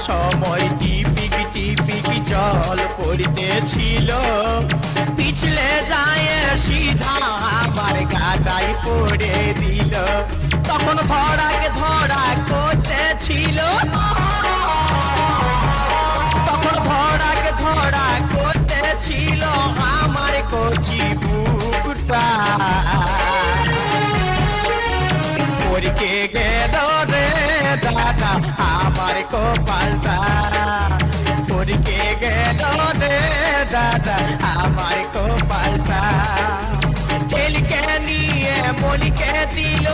সময় টিপিক টিপিক জল পড়তেছিল, পিছলে যায় সিধা আমার গাটাই পড়ে দিল। তখন ধরাকে ধরা করতেছিল, তখন ধরাকে ধরা করতেছিল আমার কচি বুকটা। পরকে গেল রে দাদা আমার কপালটা, পরকে গেল রে দাদা আমার কপালটা। ছেলেকে নিয়ে মলিকে দিল